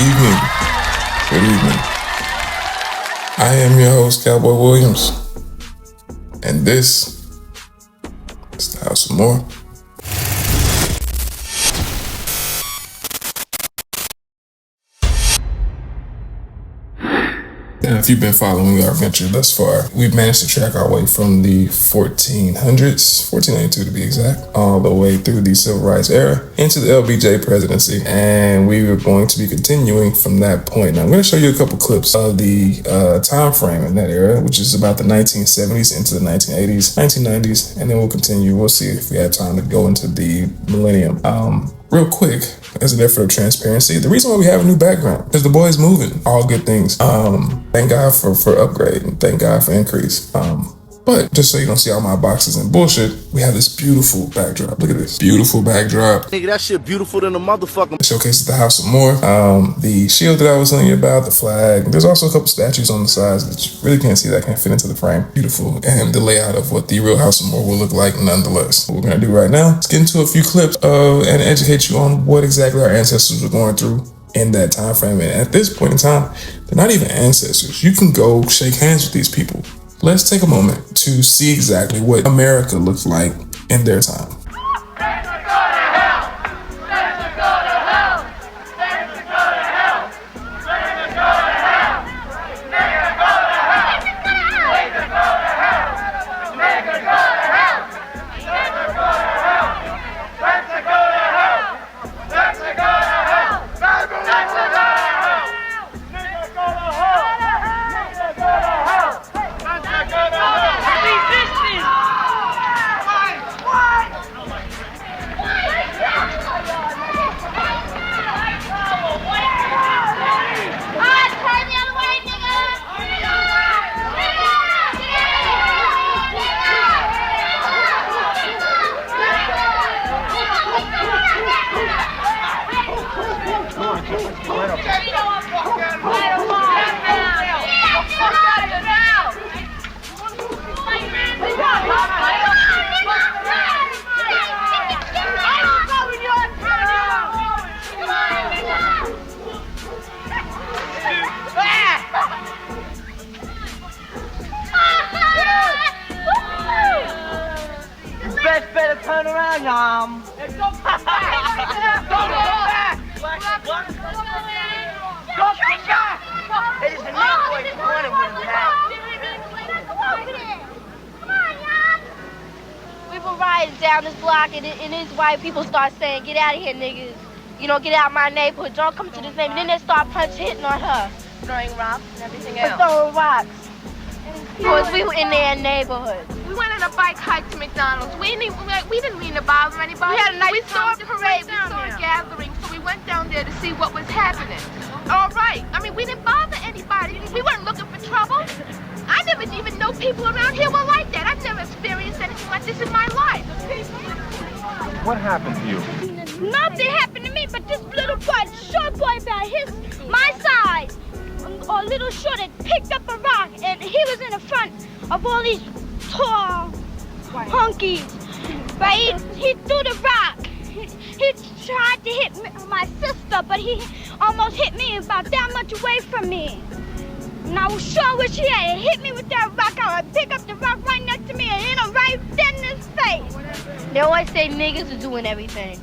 evening. Good evening. I am your host, Cowboy Williams, and this is the House of Moor. And if you've been following our venture thus far, we've managed to track our way from the 1400s, 1492 to be exact, all the way through the Civil Rights era into the LBJ presidency. And we are going to be continuing from that point. Now, I'm going to show you a couple clips of the time frame in that era, which is about the 1970s into the 1980s, 1990s, and then we'll continue. We'll see if we have time to go into the millennium. Real quick, as an effort of transparency, the reason why we have a new background is the boy's moving. All good things. Thank God for upgrade and thank God for increase. But just so you don't see all my boxes and bullshit, we have this beautiful backdrop. Look at this beautiful backdrop. Nigga, that shit beautiful than a motherfucker. It showcases the House of Moor. The shield that I was telling you about, the flag. There's also a couple statues on the sides that you really can't see that can't fit into the frame. Beautiful. And the layout of what the real House of Moor will look like nonetheless. What we're gonna do right now is get into a few clips and educate you on what exactly our ancestors were going through in that time frame. And at this point in time, they're not even ancestors. You can go shake hands with these people. Let's take a moment to see exactly what America looked like in their time. Turn around, y'all. Don't come back. Don't go back. Don't come back. It is the new boy corner with him now. Come on, y'all. We were riding down this block, and these white people start saying, "Get out of here, niggas. You know, get out of my neighborhood. Don't come to this neighborhood." And then they start hitting on her. Throwing rocks and everything else. Throwing rocks. Because we were in their neighborhood. We went on a bike hike to McDonald's. We didn't mean to bother anybody. We had a nice We saw a time. parade, we saw a gathering, so we went down there to see what was happening. All right. I mean, we didn't bother anybody. We weren't looking for trouble. I never even know people around here were like that. I've never experienced anything like this in my life. What happened to you? Nothing happened to me, but this little boy, short boy about my size, or little short, had picked up a rock, and he was in the front of all these tall honkies. But he threw the rock. He tried to hit my sister, but he almost hit me about that much away from me. And I was sure wish he had hit me with that rock. I would pick up the rock right next to me and hit him right dead in his face. They always say niggas are doing everything.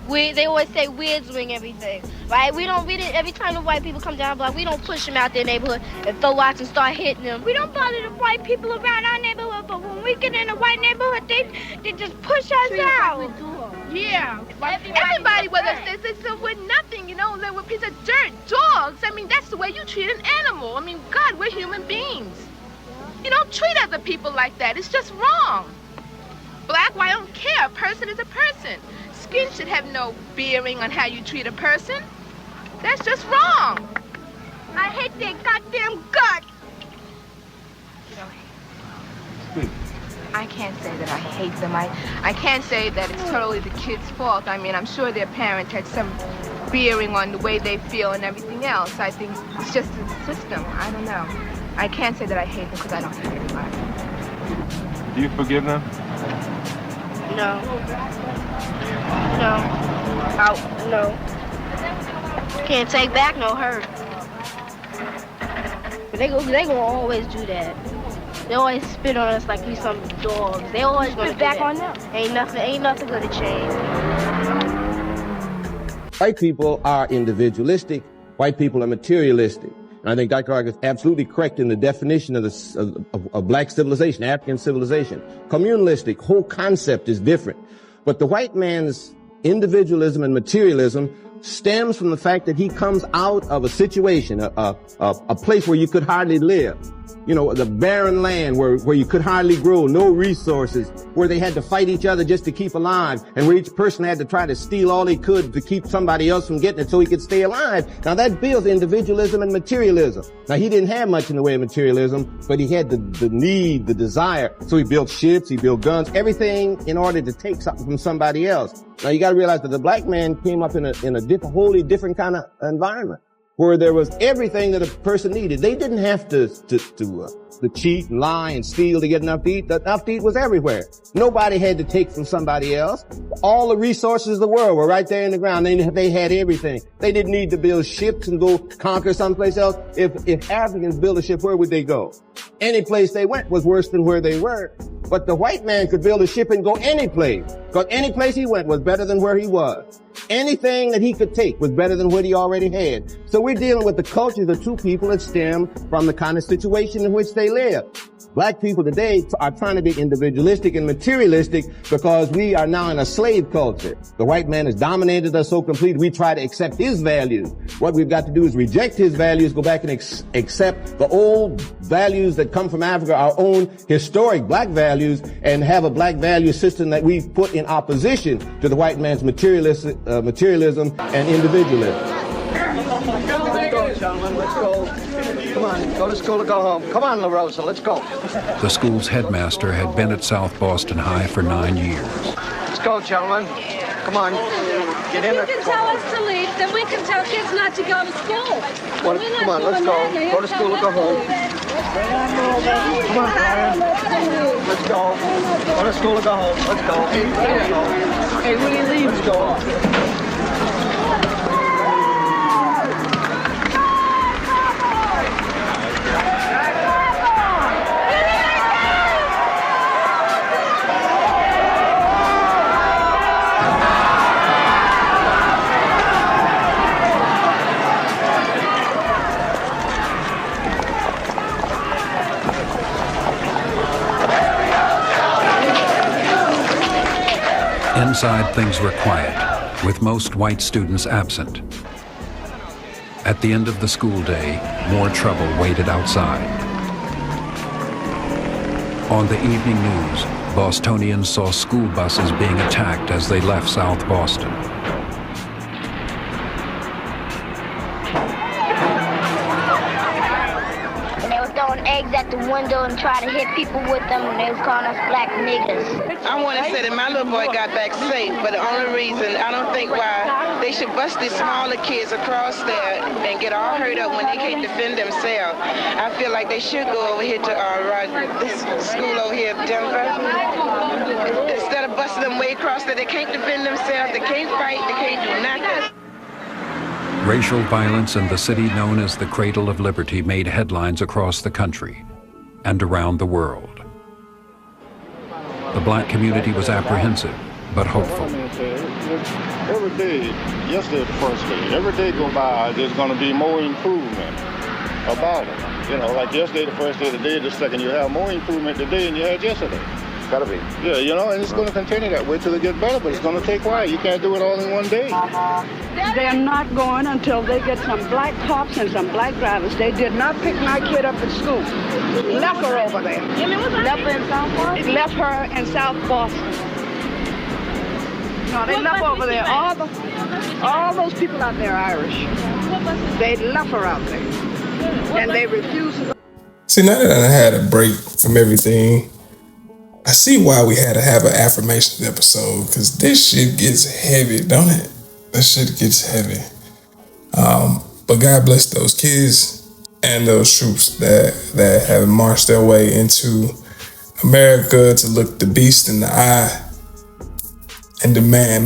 They always say we're doing everything, right? We didn't. Every time the white people come down the block, we don't push them out their neighborhood and throw rocks and start hitting them. We don't bother the white people around our neighborhood, but when we get in a white neighborhood, they just push us out. Yeah. Everybody with us, so we're nothing, you know, we're a piece of dirt, dogs. I mean, that's the way you treat an animal. I mean, God, we're human beings. You don't treat other people like that. It's just wrong. Black, white, I don't care. A person is a person. Skin should have no bearing on how you treat a person. That's just wrong. I hate their goddamn guts. I can't say that I hate them. I can't say that it's totally the kids' fault. I mean, I'm sure their parents had some bearing on the way they feel and everything else. I think it's just the system. I don't know. I can't say that I hate them because I don't hate anybody. Do you forgive them? No. No. No. Can't take back no hurt. But they gonna always do that. They always spit on us like we some dogs. They always gonna spit back on them. Ain't nothing gonna change. White people are individualistic. White people are materialistic. And I think Dr. Clark is absolutely correct in the definition of black civilization, African civilization. Communalistic, whole concept is different. But the white man's individualism and materialism stems from the fact that he comes out of a situation, a place where you could hardly live. You know, the barren land where you could hardly grow, no resources, where they had to fight each other just to keep alive, and where each person had to try to steal all they could to keep somebody else from getting it so he could stay alive. Now that builds individualism and materialism. Now he didn't have much in the way of materialism, but he had the need, the desire. So he built ships, he built guns, everything in order to take something from somebody else. Now you got to realize that the black man came up in a wholly different kind of environment, where there was everything that a person needed. They didn't have to cheat and lie and steal to get enough to eat. Enough to eat was everywhere. Nobody had to take from somebody else. All the resources of the world were right there in the ground. They had everything. They didn't need to build ships and go conquer someplace else. If Africans built a ship, where would they go? Any place they went was worse than where they were. But the white man could build a ship and go any place, because any place he went was better than where he was. Anything that he could take was better than what he already had. So we're dealing with the cultures of two people that stem from the kind of situation in which they live. Black people today are trying to be individualistic and materialistic because we are now in a slave culture. The white man has dominated us so completely, we try to accept his values. What we've got to do is reject his values, go back and accept the old values that come from Africa, our own historic black values, and have a black value system that we put in opposition to the white man's materialism and individualism. Let's go, gentlemen, let's go. Come on, go to school or go home. Come on, La Rosa, let's go. The school's headmaster had been at South Boston High for 9 years. Let's go, gentlemen. Come on, get in. You can tell us to leave, then we can tell kids not to go to school. Come on, let's go. Go to school or go home. Come on, Brian. Let's go. Go to school or go home. Let's go. Hey, when you leave, let's go. Inside, things were quiet, with most white students absent. At the end of the school day, more trouble waited outside. On the evening news, Bostonians saw school buses being attacked as they left South Boston. Eggs at the window and try to hit people with them, and they was calling us black niggas. I want to say that my little boy got back safe, but the only reason, I don't think why they should bust these smaller kids across there and get all hurt up when they can't defend themselves. I feel like they should go over here to this school over here in Denver. Instead of busting them way across there, they can't defend themselves, they can't fight, they can't do nothing. Racial violence in the city known as the Cradle of Liberty made headlines across the country and around the world. The black community was apprehensive, but hopeful. Every day, yesterday the first day, every day go by, there's going to be more improvement about it. You know, like yesterday the first day, today the second, you have more improvement today than you had yesterday. Gotta be. Yeah, you know, and it's going to continue that way till it gets better, but it's going to take a while. You can't do it all in one day. They're not going until they get some black cops and some black drivers. They did not pick my kid up at school. Left her over there. Left her in South Boston? Left her in South Boston. No, they left over there. All those people out there are Irish. They left her out there. And they refused to go. See, now that I had a break from everything, I see why we had to have an affirmations episode, because this shit gets heavy, don't it? That shit gets heavy. But God bless those kids and those troops that have marched their way into America to look the beast in the eye and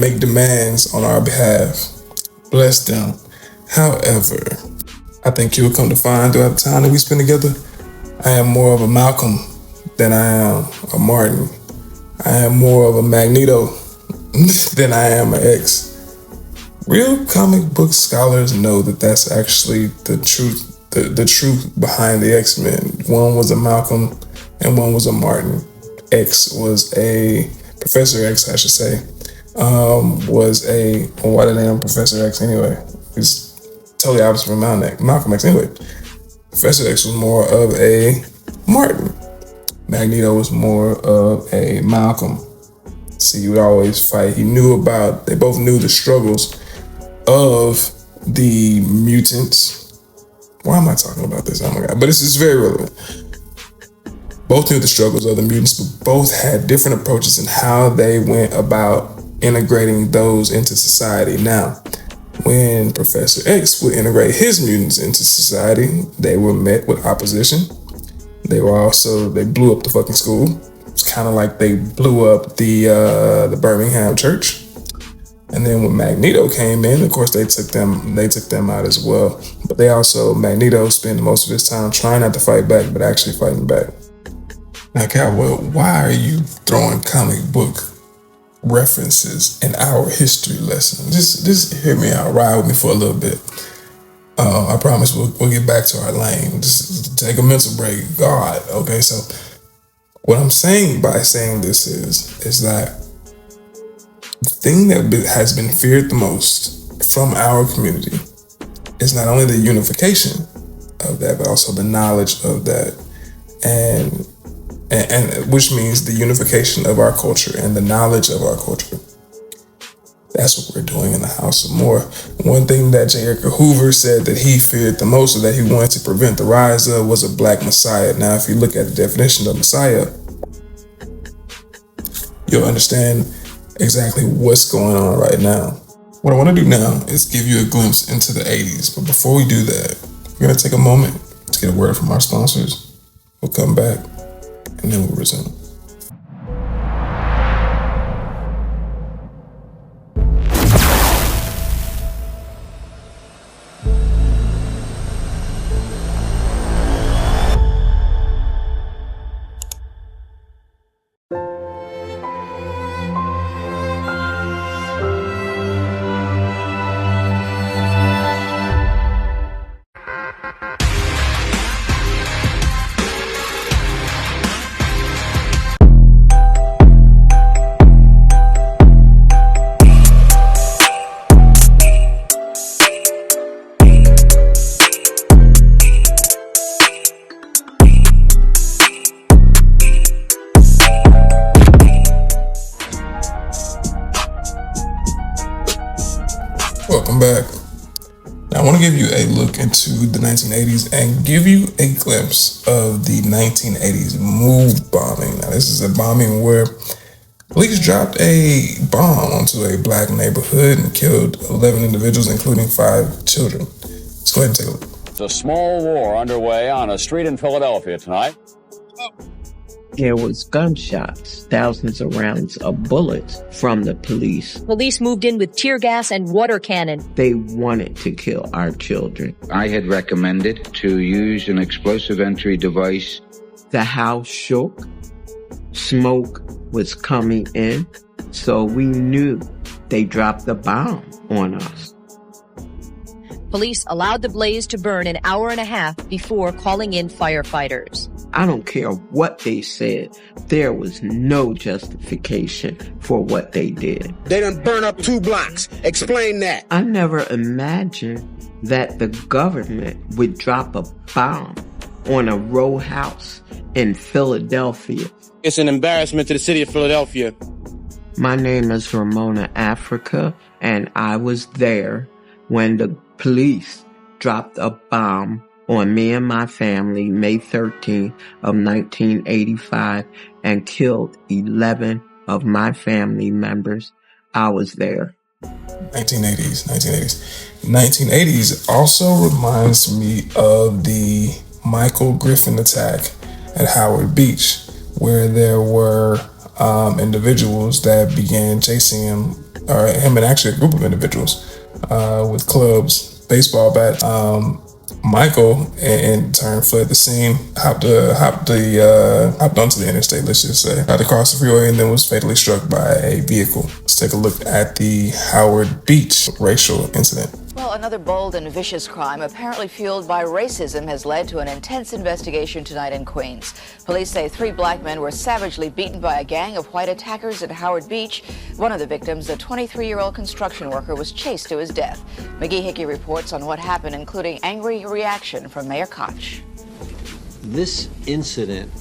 make demands on our behalf. Bless them. However, I think you'll come to find throughout the time that we spend together, I am more of a Malcolm than I am a Martin. I am more of a Magneto than I am an X. Real comic book scholars know that that's actually the truth behind the X-Men. One was a Malcolm and one was a Martin. X was a Professor X, I should say. Why did they name Professor X anyway? It's totally opposite from Malcolm X anyway. Professor X was more of a Martin. Magneto was more of a Malcolm. See, he would always fight. They both knew the struggles of the mutants. Why am I talking about this? Oh my God. But this is very relevant. Both knew the struggles of the mutants, but both had different approaches in how they went about integrating those into society. Now, when Professor X would integrate his mutants into society, they were met with opposition. They blew up the fucking school. It's kind of like they blew up the Birmingham church. And then when Magneto came in, of course, they took them out as well. But Magneto spent most of his time trying not to fight back, but actually fighting back. Now, Cowboy, why are you throwing comic book references in our history lesson? Just hear me out, ride with me for a little bit. I promise we'll get back to our lane. Just take a mental break. God, okay? So what I'm saying by saying this is that the thing that has been feared the most from our community is not only the unification of that, but also the knowledge of that, and which means the unification of our culture and the knowledge of our culture. That's what we're doing in the House of Moor. One thing that J. Edgar Hoover said that he feared the most, or that he wanted to prevent the rise of, was a black messiah. Now, if you look at the definition of messiah, you'll understand exactly what's going on right now. What I want to do now is give you a glimpse into the 80s. But before we do that, we're going to take a moment to get a word from our sponsors. We'll come back and then we'll resume. Welcome back. Now I want to give you a look into the 1980s and give you a glimpse of the 1980s move bombing. Now this is a bombing where police dropped a bomb onto a black neighborhood and killed 11 individuals, including 5 children. Let's go ahead and take a look. It's a small war underway on a street in Philadelphia tonight. There was gunshots, thousands of rounds of bullets from the police. Police moved in with tear gas and water cannon. They wanted to kill our children. I had recommended to use an explosive entry device. The house shook. Smoke was coming in. So we knew they dropped the bomb on us. Police allowed the blaze to burn an hour and a half before calling in firefighters. I don't care what they said. There was no justification for what they did. They done burn up 2 blocks. Explain that. I never imagined that the government would drop a bomb on a row house in Philadelphia. It's an embarrassment to the city of Philadelphia. My name is Ramona Africa, and I was there when the police dropped a bomb on me and my family May 13th of 1985 and killed 11 of my family members. I was there. 1980s also reminds me of the Michael Griffin attack at Howard Beach, where there were individuals that began chasing him and actually a group of individuals with clubs baseball bat. Michael, in turn, fled the scene, hopped onto the interstate, let's just say, got across the freeway, and then was fatally struck by a vehicle. Let's take a look at the Howard Beach racial incident. Well, another bold and vicious crime, apparently fueled by racism, has led to an intense investigation tonight in Queens. Police say 3 black men were savagely beaten by a gang of white attackers at Howard Beach. One of the victims, a 23-year-old construction worker, was chased to his death. McGee Hickey reports on what happened, including angry reaction from Mayor Koch. This incident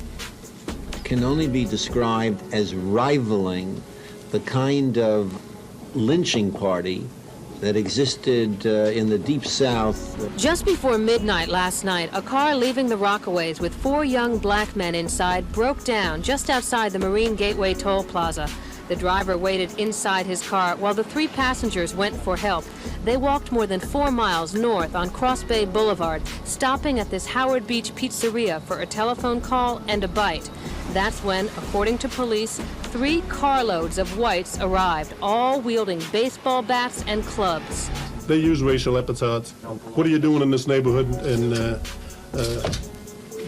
can only be described as rivaling the kind of lynching party that existed in the Deep South. Just before midnight last night, a car leaving the Rockaways with 4 young black men inside broke down just outside the Marine Gateway Toll Plaza. The driver waited inside his car while the 3 passengers went for help. They walked more than 4 miles north on Cross Bay Boulevard, stopping at this Howard Beach pizzeria for a telephone call and a bite. That's when, according to police, 3 carloads of whites arrived, all wielding baseball bats and clubs. They use racial epithets. What are you doing in this neighborhood? And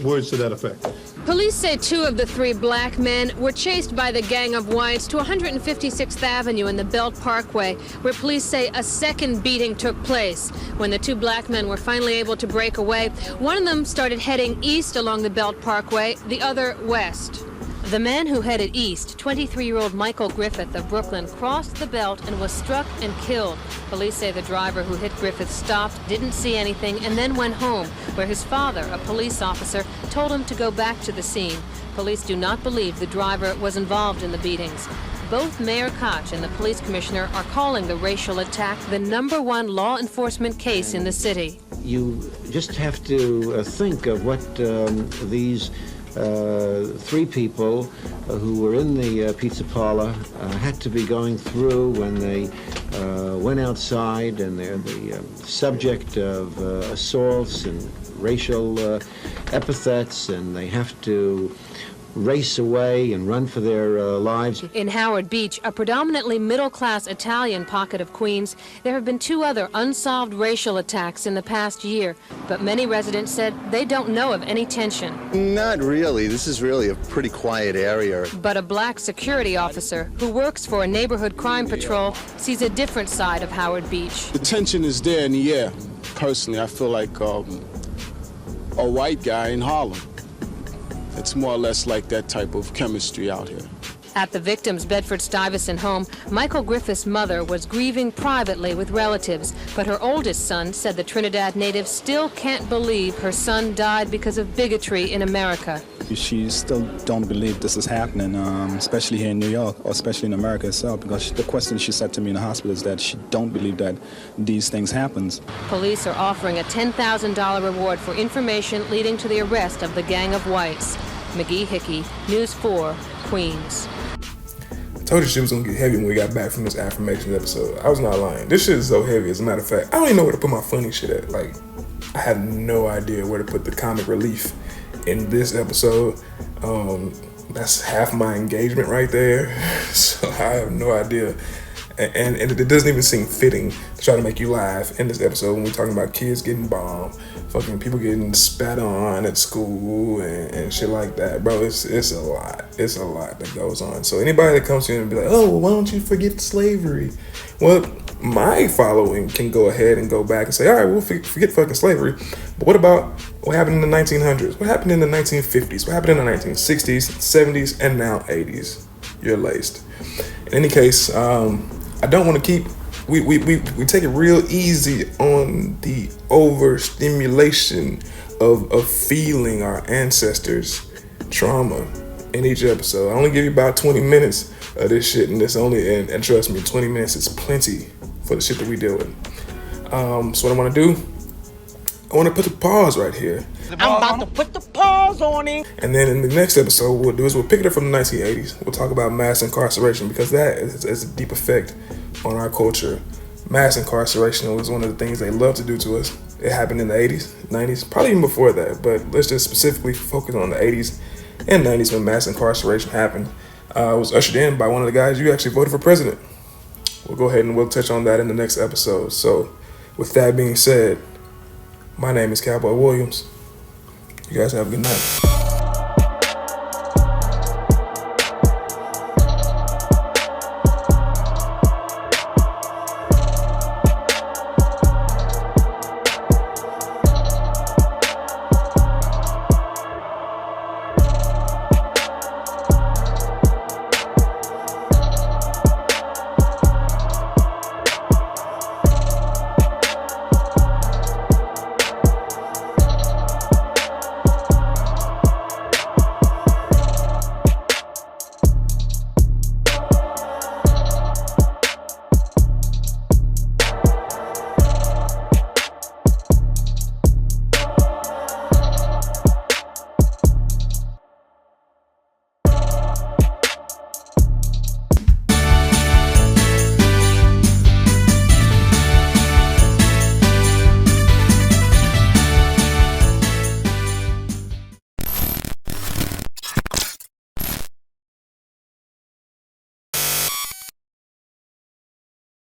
words to that effect. Police say 2 of the 3 black men were chased by the gang of whites to 156th Avenue in the Belt Parkway, where police say a second beating took place. When the 2 black men were finally able to break away, one of them started heading east along the Belt Parkway, the other west. The man who headed east, 23-year-old Michael Griffin of Brooklyn, crossed the belt and was struck and killed. Police say the driver who hit Griffith stopped, didn't see anything, and then went home, where his father, a police officer, told him to go back to the scene. Police do not believe the driver was involved in the beatings. Both Mayor Koch and the police commissioner are calling the racial attack the #1 law enforcement case in the city. You just have to think of what these 3 people who were in the pizza parlor had to be going through when they went outside, and they're the subject of assaults and racial epithets, and they have to race away and run for their lives. In Howard Beach, a predominantly middle-class Italian pocket of Queens, there have been 2 other unsolved racial attacks in the past year, but many residents said they don't know of any tension. Not really. This is really a pretty quiet area. But a black security officer who works for a neighborhood crime patrol sees a different side of Howard Beach. The tension is there in the air. Personally, I feel like a white guy in Harlem. It's more or less like that type of chemistry out here. At the victim's Bedford-Stuyvesant home, Michael Griffith's mother was grieving privately with relatives, but her oldest son said the Trinidad native still can't believe her son died because of bigotry in America. She still don't believe this is happening, especially here in New York, or especially in America itself, because the question she said to me in the hospital is that she don't believe that these things happen. Police are offering a $10,000 reward for information leading to the arrest of the gang of whites. McGee Hickey, News 4, Queens. I told you shit was gonna get heavy when we got back from this affirmations episode. I was not lying. This shit is so heavy, as a matter of fact. I don't even know where to put my funny shit at. Like, I had no idea where to put the comic relief in this episode. That's half my engagement right there. So I have no idea. And it doesn't even seem fitting to try to make you laugh in this episode when we're talking about kids getting bombed, fucking people getting spat on at school and shit like that. Bro, it's a lot. It's a lot that goes on. So anybody that comes to you and be like, oh, well, why don't you forget slavery? Well, my following can go ahead and go back and say, all right, we'll forget fucking slavery. But what about what happened in the 1900s? What happened in the 1950s? What happened in the 1960s, 70s, and now 80s? You're laced. In any case, I don't want to keep, we take it real easy on the overstimulation of feeling our ancestors' trauma in each episode. I only give you about 20 minutes of this shit, and and trust me, 20 minutes is plenty for the shit that we deal with. So what I want to do, I want to put the pause right here. I'm about to put the pause on it. And then in the next episode, what we'll do is we'll pick it up from the 1980s. We'll talk about mass incarceration, because that is a deep effect on our culture. Mass incarceration was one of the things they love to do to us. It happened in the 80s, 90s, probably even before that, but let's just specifically focus on the 80s and 90s when mass incarceration happened. It was ushered in by one of the guys you actually voted for president. We'll go ahead and we'll touch on that in the next episode. So With that being said, my name is Cowboy Williams. You guys have a good night.